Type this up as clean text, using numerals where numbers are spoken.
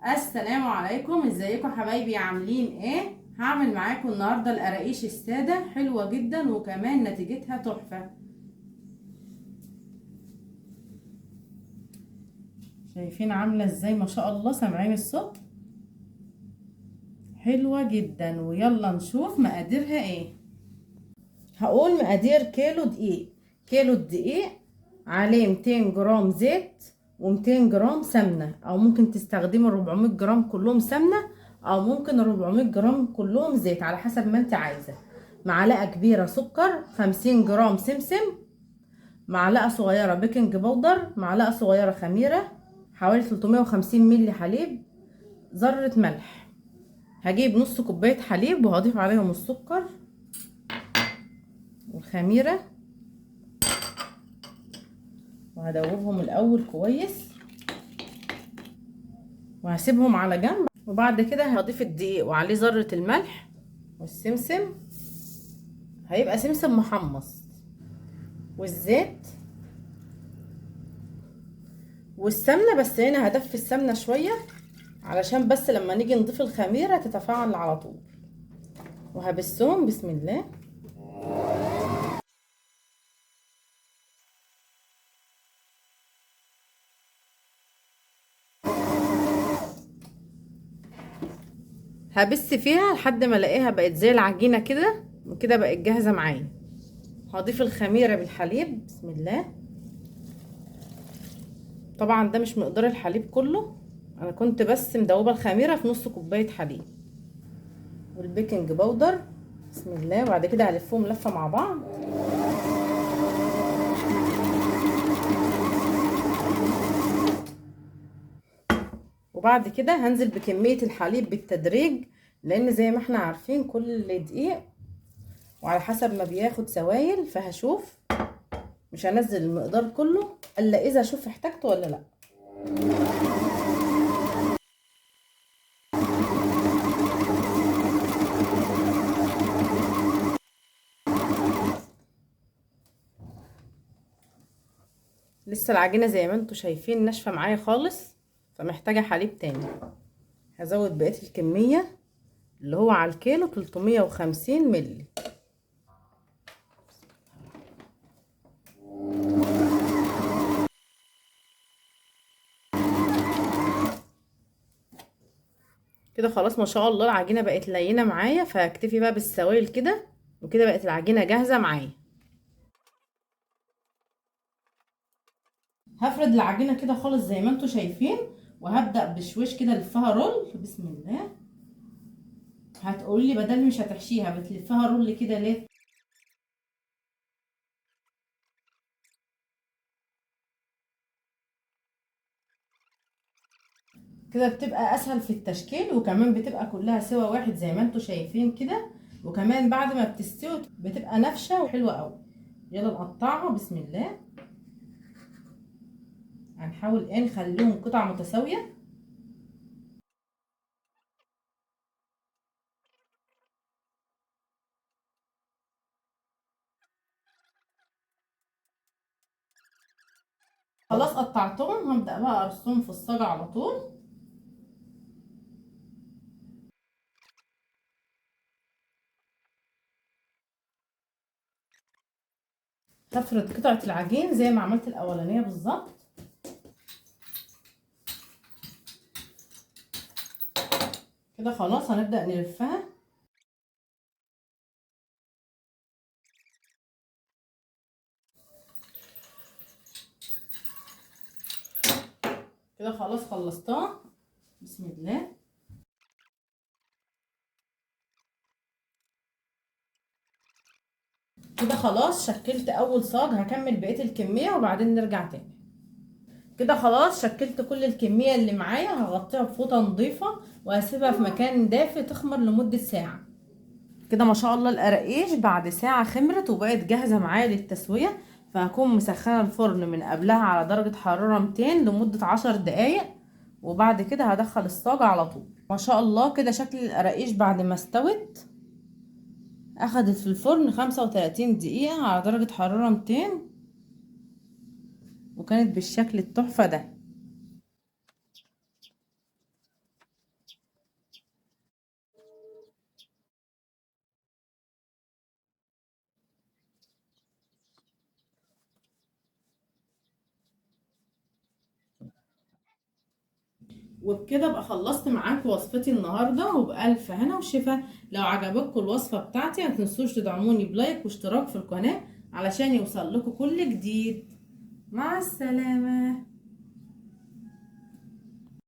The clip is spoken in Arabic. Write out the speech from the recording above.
السلام عليكم، ازيكم حبايبي؟ عاملين ايه؟ هعمل معاكم النهارده القراقيش الساده، حلوه جدا وكمان نتيجتها تحفه. شايفين عامله ازاي؟ ما شاء الله، سامعين الصوت؟ حلوه جدا. ويلا نشوف مقاديرها ايه. هقول مقادير كيلو دقيق. كيلو الدقيق عليه 200 جرام زيت و200 جرام سمنه، او ممكن تستخدموا 400 جرام كلهم سمنه، او ممكن 400 جرام كلهم زيت على حسب ما انت عايزه. معلقه كبيره سكر، 50 جرام سمسم، معلقه صغيره بيكنج باودر، معلقه صغيره خميره، حوالي 350 ملي حليب، ذره ملح. هجيب نص كوبايه حليب وهضيف عليهم السكر والخميره وهدوبهم الاول كويس وهسيبهم على جنب. وبعد كده هضيف الدقيق وعليه ذرة الملح والسمسم، هيبقى سمسم محمص، والزيت والسمنة. بس هنا هدفي السمنة شوية علشان بس لما نيجي نضيف الخميرة تتفاعل على طول. وهبسهم بسم الله. هبس فيها لحد ما الاقيها بقت زي العجينة كده، وكده بقت جاهزة معايا. هضيف الخميرة بالحليب بسم الله. طبعا ده مش مقدار الحليب كله، انا كنت بس مدوبة الخميرة في نص كوباية حليب. والبيكنج باودر بسم الله. وبعد كده هلفهم لفة مع بعض. وبعد كده هنزل بكمية الحليب بالتدريج، لان زي ما احنا عارفين كل دقيق وعلى حسب ما بياخد سوائل، فهشوف مش هنزل المقدار كله الا اذا اشوف احتاجته ولا لا. لسه العجينة زي ما انتوا شايفين ناشفة معايا خالص، فمحتاجة حليب تاني. هزود بقية الكمية اللي هو على الكيلو 350 ملي. كده خلاص ما شاء الله العجينة بقت لينة معايا، فهكتفي بقى بالسوائل كده، وكده بقت العجينة جاهزة معايا. هفرد العجينة كده خالص زي ما انتوا شايفين، وهبدأ بشويش كده الفها رول بسم الله. هتقولي بدل مش هتحشيها بتلفها رول كده ليه؟ كده بتبقى اسهل في التشكيل، وكمان بتبقى كلها سوا واحد زي ما انتوا شايفين كده. وكمان بعد ما بتستوي بتبقى نافشه وحلوه قوي. يلا نقطعها بسم الله. هنحاول ايه نخليهم قطع متساويه. خلاص قطعتهم، هبدأ بقى ارصهم في الصاج على طول. هفرد قطعه العجين زي ما عملت الاولانيه بالظبط. كده خلاص هنبدأ نلفها. كده خلاص خلصتها بسم الله. كده خلاص شكلت اول صاج، هكمل بقية الكمية وبعدين نرجع تاني. كده خلاص شكلت كل الكمية اللي معايا، هغطيها بفوطة نظيفة وهسيبها في مكان دافي تخمر لمدة ساعة. كده ما شاء الله القراقيش بعد ساعة خمرت وبقت جاهزة معايا للتسوية. فهكون مسخنة الفرن من قبلها على درجة حرارة 200 لمدة 10 دقايق، وبعد كده هدخل الصاج على طول. ما شاء الله كده شكل القراقيش بعد ما استوت. اخدت في الفرن 35 دقيقة على درجة حرارة 200، وكانت بالشكل التحفة ده. وبكده ابقى خلصت معاكم وصفتي النهارده، وبألف هنا وشفا. لو عجبتكم الوصفه بتاعتي ما تنسوش تدعموني بلايك واشتراك في القناه علشان يوصل لكم كل جديد. مع السلامه.